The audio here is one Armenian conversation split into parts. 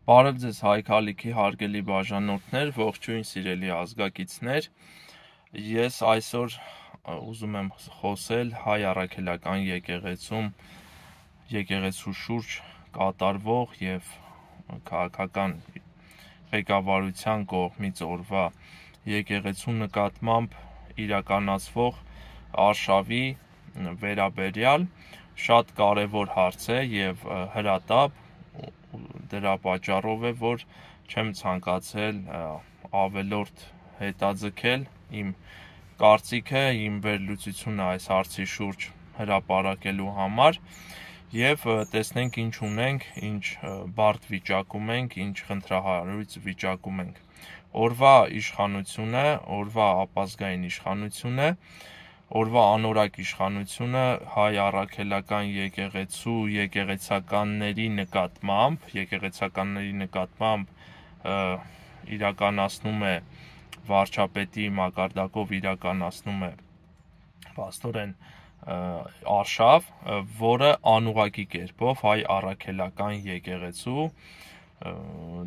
Բարև ձեզ հայք ալիքի հարգելի բաժանորդներ, ողջույն սիրելի ազգակիցներ, ես այսօր ուզում եմ խոսել հայ առաքելական եկեղեցու շուրջ կատարվող և քաղաքական ղեկավարության կողմից օրվա եկեղեցու նկատմամբ իրականացվող արշավի վերաբերյալ շատ կարևոր հարց է և հրատապ դրա պատճառով է, որ չեմ ցանկացել ավելորդ հետաձգել իմ կարծիքը, իմ վերլուծությունը այս հարցի շուրջ հրապարակելու համար և տեսնենք ինչ ունենք, ինչ բարդ վիճակում ենք, ինչ խնդրահարույց վիճակում ենք։ Օրվա իշխանությունը, օրվա ապազգային իշխանությունը, օրվա անորակ իշխանությունը հայ առաքելական եկեղեցու եկեղեցականների նկատմամբ իրականացնում է վարչապետի մակարդակով իրականացնում է փաստորեն արշավ, որը անուղղակի կերպով հայ առաքելական եկեղեցու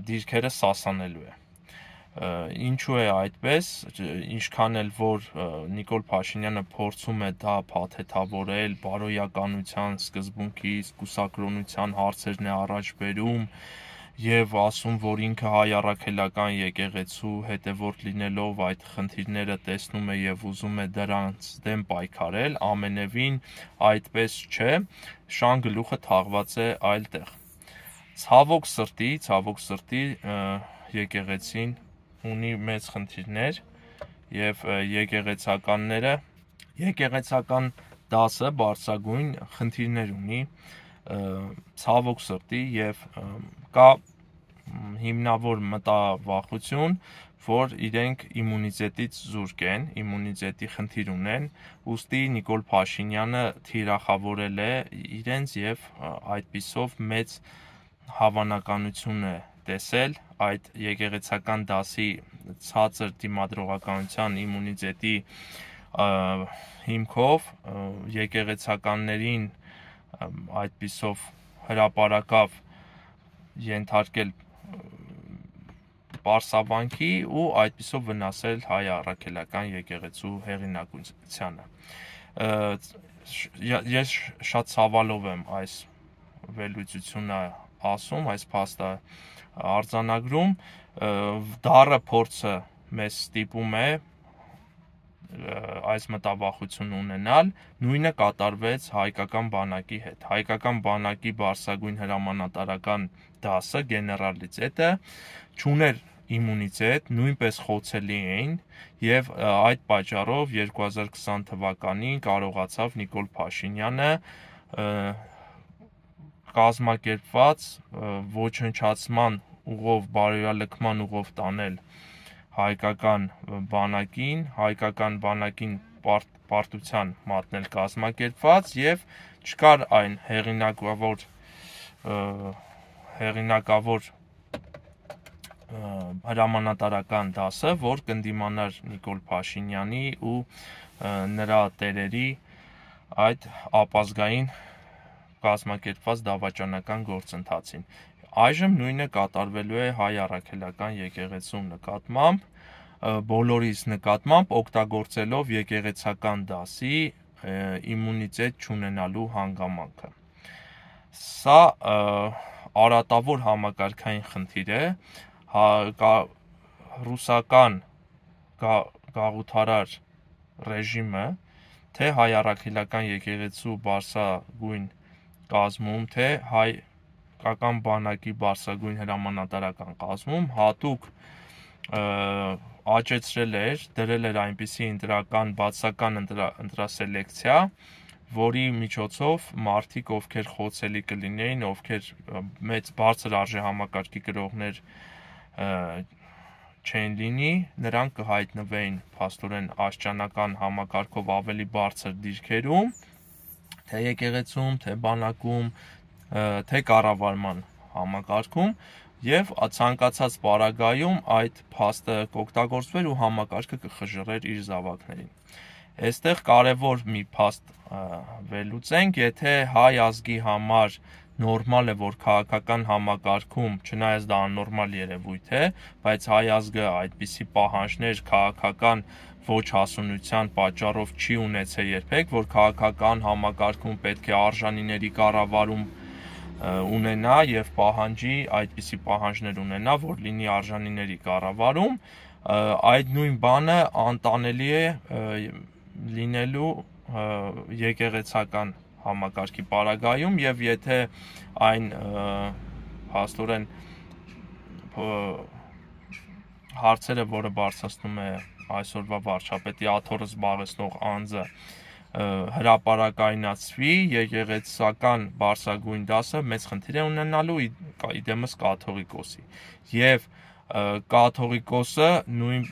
դիրքերը սասանելու է։ Ինչու է այդպես, ինչքան էլ որ Նիկոլ Փաշինյանը փորձում է դա փաթեթավորել, բարոյականության սկզբունքից, կուսակրոնության հարցերն է առաջ բերում և ասում, որ ինքը հայ առաքելական եկեղեցու հետևորդ լինելով այդ խնդիրները տեսնում է և ուզում է դրանց դեմ պայքարել, ամենևին այդպես չէ, շան գլուխը թաղված է այլ տեղ։ Ցավոք սրտի եկեղեցին ունի մեծ խնդիրներ և եկեղեցական դասը բարձրագույն խնդիրներ ունի, ցավոք սրտի և կա հիմնավոր մտավախություն, որ իրենք իմունիտետից զուրկ են, իմունիտետի խնդիր ունեն, ուստի Նիկոլ Փաշինյանը թիրախավորել է իրենց և այդպիսով մեծ հավանականություն է տեսել այդ եկեղեցական դասի ցածր դիմադրողականության իմունիտետի հիմքով եկեղեցականներին այդպիսով հրապարակավ ենթարկել պարսավանքի ու այդպիսով վնասել հայ առաքելական եկեղեցու հեղինակությանը։ Ես շատ ցավալով եմ այս վերլուծությունը ասում, այս փաստը արձանագրում, դառը փորձը մեզ ստիպում է այս մտավախությունը ունենալ, նույնը կատարվեց հայկական բանակի հետ։ Հայկական բանակի բարձրագույն հրամանատարական դասը, գեներալիտետը չուներ իմունիտետ, նույնպես խոցելի էին և այդ պատճառով 2020 թվականին կարողացավ Նիկոլ Փաշինյանը կազմակերպված ոչնչացման ուղով, բարոյալքման ուղով տանել հայկական բանակին պարտության մատնել կազմակերպված և չկար այն հեղինակավոր հրամանատարական դասը, որ կընդդիմանար Նիկոլ Փաշինյանի ու նրա տերերի այդ ապազգային կազմակերպված դավաճանական գործընթացին։ Այժմ նույնը կատարվելու է հայ առաքելական եկեղեցու նկատմամբ, բոլորիս նկատմամբ օգտագործելով եկեղեցական դասի իմունիտետ չունենալու հանգամանքը։ Սա արատավոր համակարգային խնդիր է, ռուսական գաղութարար ռեժիմը թե հայ առաքելական եկեղեցու բարձրագույն կազմում, թե հայկական բանակի բարձրագույն հրամանատարական կազմում հատուկ աճեցրել էր, դրել էր այնպիսի ընտրական բացասական ընտրասելեկցիա, որի միջոցով մարդիկ, ովքեր խոցելի կլինեին, ովքեր մեծ բարձր արժեհամակարգի կրողներ չէին լինի, նրանք կհայտնվեին փաստորեն աստիճանական համակարգով ավելի բարձր դիրքերում, թե եկեղեցում, թե բանակում, թե կառավարման համակարգում և ցանկացած պարագայում այդ փաստը կօգտագործվեր ու համակարգը կխժռեր իր զավակներին։ Այստեղ կարևոր մի փաստ վերլուծենք, եթե հայ ազգի համար նորմալ է, որ քաղաքական համակարգում, չնայած դա աննորմալ երևույթ է, բայց հայ ազգը այդպիսի պահանջներ քաղաքական ոչ հասունության պատճառով չի ունեցել երբեք, որ քաղաքական համակարգում պետք է արժանիների կառավարում ունենա եւ պահանջի այդպիսի պահանջներ ունենա, որ լինի արժանիների կառավարում, այդ նույն բանը անտանելի է լինելու եկեղեցական համակարգի պարագայում եւ եթե այն փաստորեն հարցերը, որը բարձրացնում է այսօրվա վարչապետի աթոռը զբաղեցնող անձը հրապարակայնացվի, եկեղեցական բարձրագույն դասը մեծ խնդիր է ունենալու իդեմս կաթողիկոսի եւ կաթողիկոսը նույն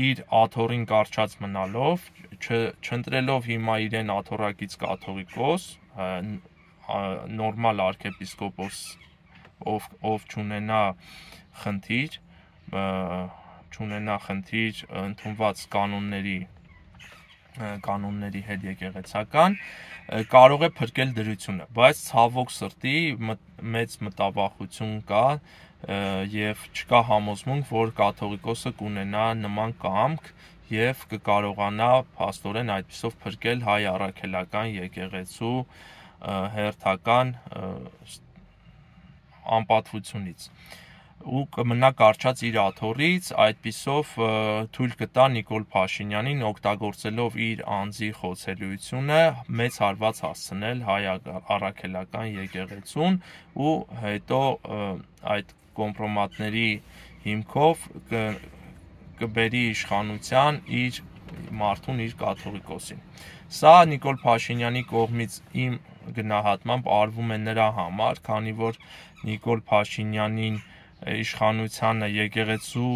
իր աթոռին կարճած մնալով, չընտրելով հիմա իրեն աթոռակից կաթողիկոս, նորմալ arczepiskopos ով չունենա խնդիր ընդունված կանոնների հետ եկեղեցական, կարող է փրկել դրությունը, բայց ցավոք սրտի մեծ մտավախություն կա եւ չկա համոզմունք, որ կաթողիկոսը կունենա նման կամք եւ կկարողանա փաստորեն այդպիսով փրկել հայ առաքելական եկեղեցու հերթական անպատվությունից ու կմնա կարճած իր աթոռից, այդպիսով թույլ կտա Նիկոլ Փաշինյանին օգտագործելով իր անձի խոցելիությունը մեծ հարված հասցնել հայ առաքելական եկեղեցուն ու հետո այդ կոմպրոմատների հիմքով կբերի իշխանության իր մարդուն, իր կաթողիկոսին։ Սա Նիկոլ Փաշինյանի կողմից իմ գնահատմամբ արվում է նրա համար, քանի որ Նիկոլ Փաշինյանին իշխանությանը եկեղեցու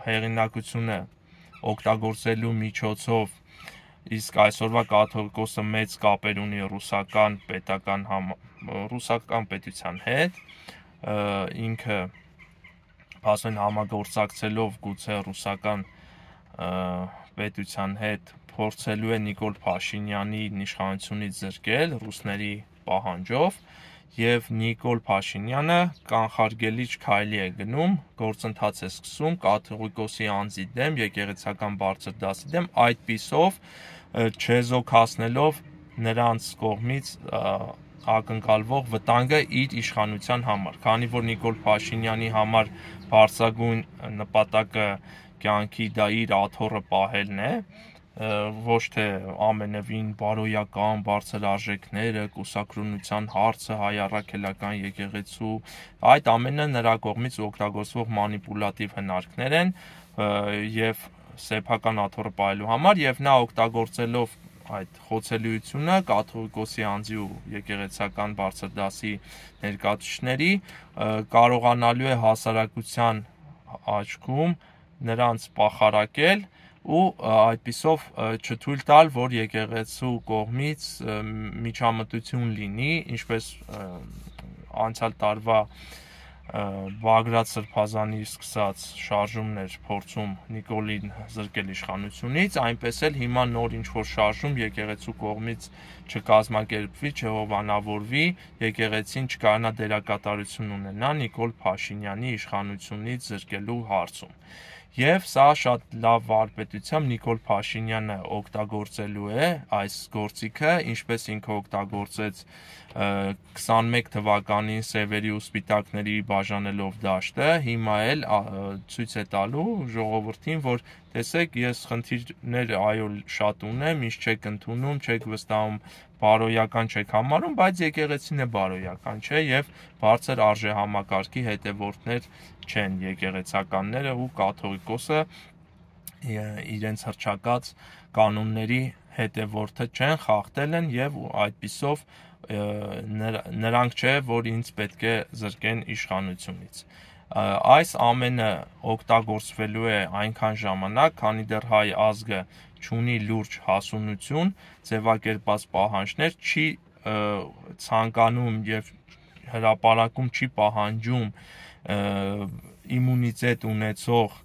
հեղինակությունը օգտագործելու միջոցով իսկ այսօրվա կաթողիկոսը մեծ կապեր ունի ռուսական պետության հետ, ինքը փաստորեն համագործակցելով գուցե ռուսական պետության հետ փորձելու է Նիկոլ Փաշինյանի իշխանությունից զրկել ռուսների պահանջով եւ Նիկոլ Փաշինյանը կանխարգելիչ քայլի է գնում, գործընթաց է սկսում կաթողիկոսի անձի դեմ, եկեղեցական բարձր դասի դեմ, այդպիսով չեզոքացնելով նրանց կողմից ակնկալվող վտանգը իր իշխանության համար, քանի որ Նիկոլ Փաշինյանի համար բարձրագույն նպատակը կյանքի դա իր աթոռը պահելն է, ոչ թե ամենևին բարոյական բարձր արժեքները, կուսակրոնության հարցը, հայ առաքելական եկեղեցու, այդ ամենը նրա կողմից օգտագործվող մանիպուլատիվ հնարքներ են եւ սեփական աթոռը պահելու համար եւ նա օգտագործելով այդ խոցելիությունը կաթողիկոսի անձի ու եկեղեցական բարձր դասի ներկայացուցիչների կարողանալու է հասարակության աչքում նրանց պախարակել ու այդպիսով չթույլ տալ, որ եկեղեցու կողմից միջամտություն լինի, ինչպես անցյալ տարվա Բագրատ Սրբազանի սկսած շարժումներ փորձում Նիկոլին զրկել իշխանությունից, այնպես էլ հիմա նոր ինչ-որ շարժում եկեղեցու կողմից չկազմակերպվի, չհովանավորվի, եկեղեցին չկարանա դերակատարություն ունենա Նիկոլ Փաշինյանի իշխանությունից զրկելու հարցում։ Եվ սա շատ լավ վարպետությամբ Նիկոլ Փաշինյանը օգտագործելու է այս գործիքը, ինչպես ինքը օգտագործեց 21 թվականին սևերի ու սպիտակների բաժանելով դաշտը, հիմա էլ ցույց է տալու ժողովրդին, որ տեսեք, ես խնդիրներ այո շատ ունեմ, ինչ չեք ընդունում, չեք վստահում, բարոյական չեք համարում, բայց եկեղեցին է բարոյական, չէ, եւ բարձր արժեհամակարգի հետևորդներ չեն եկեղեցականները ու կաթողիկոսը իրենց հռչակած կանոնների հետևորդը չեն, խախտել են եւ այդպիսով նրանք չէ, որ ինձ պետք է զրկեն իշխանությունից։ Այս ամենը օգտագործվելու է այնքան ժամանակ, քանի դեռ հայ ազգը չունի լուրջ հասունություն, ձևակերպած պահանջներ, չի ցանկանում եւ հրապարակում չի պահանջում իմունիտետ ունեցող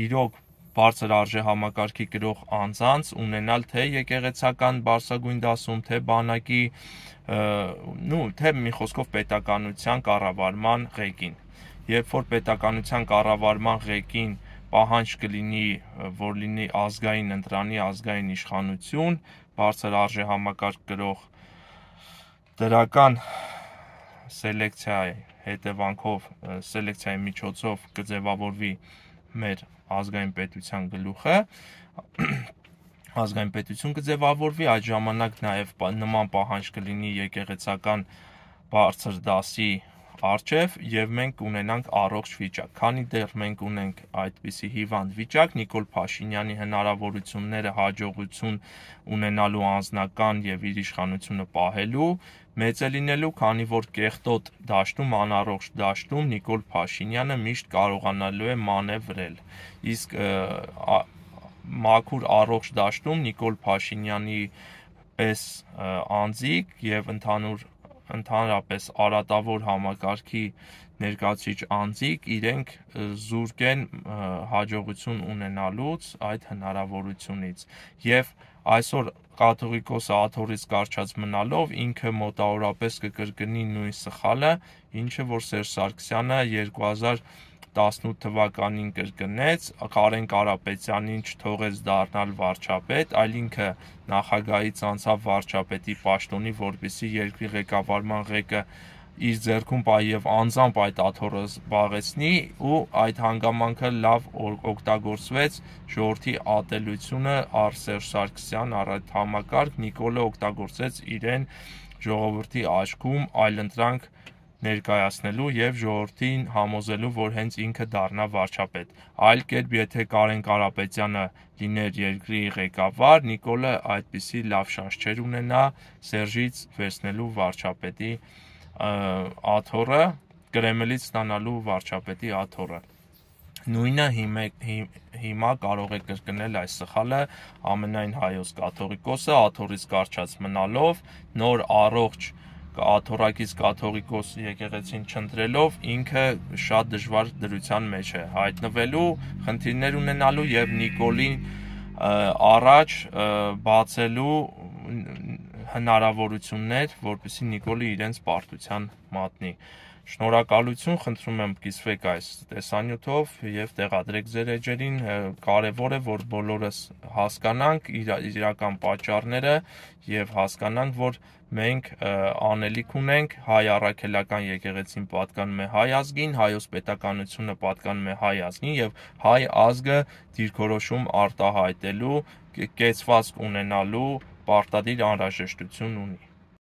իրոք բարձր արժեհամակարգի կրող անձանց ունենալ թե եկեղեցական բարձրագույն դասում, թե բանակի, թե մի խոսքով պետականության կառավարման ղեկին։ Երբ որ պետականության կառավարման ղեկին պահանջ կլինի, որ լինի ազգային ընտրանի ազգային իշխանություն, բարձր արժեհամակարգ կրող դրական սելեկցիայի հետևանքով, սելեկցիայի միջոցով կձևավորվի մեր ազգային պետության գլուխը, ազգային պետություն կձևավորվի, այդ ժամանակ նաև նման պահանջ կլինի եկեղեցական բարձր դասի առջև եւ մենք կունենանք առողջ վիճակ։ Քանի դեռ մենք ունենք այդպիսի հիվանդ վիճակ, Նիկոլ Փաշինյանի հնարավորությունները հաջողություն ունենալու անձնական եւ իր իշխանությունը պահելու մեծ է լինելու, քանի որ կեղտոտ դաշտում, անառողջ դաշտում Նիկոլ Փաշինյանը միշտ կարողանալու է մանևրել։ Իսկ մաքուր առողջ դաշտում Նիկոլ Փաշինյանի պես անձիկ եւ ընդհանրապես արատավոր համակարգի ներկայացուցիչ անձիկ իրենք զուրկ են հաջողություն ունենալուց այդ հնարավորությունից եւ այսօր կաթողիկոսը աթոռից կարճած մնալով ինքը մոտավորապես կկրկնի նույն սխալը, ինչը որ Սերժ Սարգսյանը 2018 թվականին կրկնեց, Կարեն Կարապետյանին չթողեց դառնալ վարչապետ, այլ ինքը նախագահից անցավ վարչապետի պաշտոնի, որպեսզի երկրի ղեկավարման ղեկը իր ձեռքում պահի եւ անձամբ այդ աթոռը զբաղեցնի ու այդ հանգամանքը լավ օգտագործվեց ժողովրդի ատելությունը առ Սերժ Սարգսյան, առ այդ համակարգ Նիկոլը օգտագործեց իրեն ժողովրդի աչքում այլընտրանք ներկայացնելու եւ ժողովրդին համոզելու, որ հենց ինքը դառնա վարչապետ։ Այլ կերպ, եթե Կարեն Կարապետյանը լիներ երկրի ղեկավար, Նիկոլը այդպիսի լավ շանս չէր ունենա Սերժից վերցնելու վարչապետի աթոռը, Կրեմլից ստանալու վարչապետի աթոռը։ Նույնը հիմա կարող է կրկնել այս սխալը ամենայն հայոց կաթողիկոսը աթոռից կարճած մնալով, նոր առողջ աթոռակից կաթողիկոս եկեղեցին չընտրելով ինքը շատ դժվար դրության մեջ է հայտնվելու, խնդիրներ ունենալու եւ Նիկոլին առաջ բացելու հնարավորություններ, որպեսզի Նիկոլը իրենց պարտության մատնի։ Շնորհակալություն, խնդրում եմ կիսվեք այս տեսանյութով եւ տեղադրեք ձեր էջերին, կարեւոր է, որ բոլորս հասկանանք իրական պատճառները եւ հասկանանք, որ մենք անելիք ունենք, հայ առաքելական եկեղեցին պատկանում է հայ ազգին, հայոց պետականությունը պատկանում է հայ ազգին եւ հայ ազգը դիրքորոշում արտահայտելու, կեցվածք ունենալու պարտադիր անհրաժեշտություն ունի։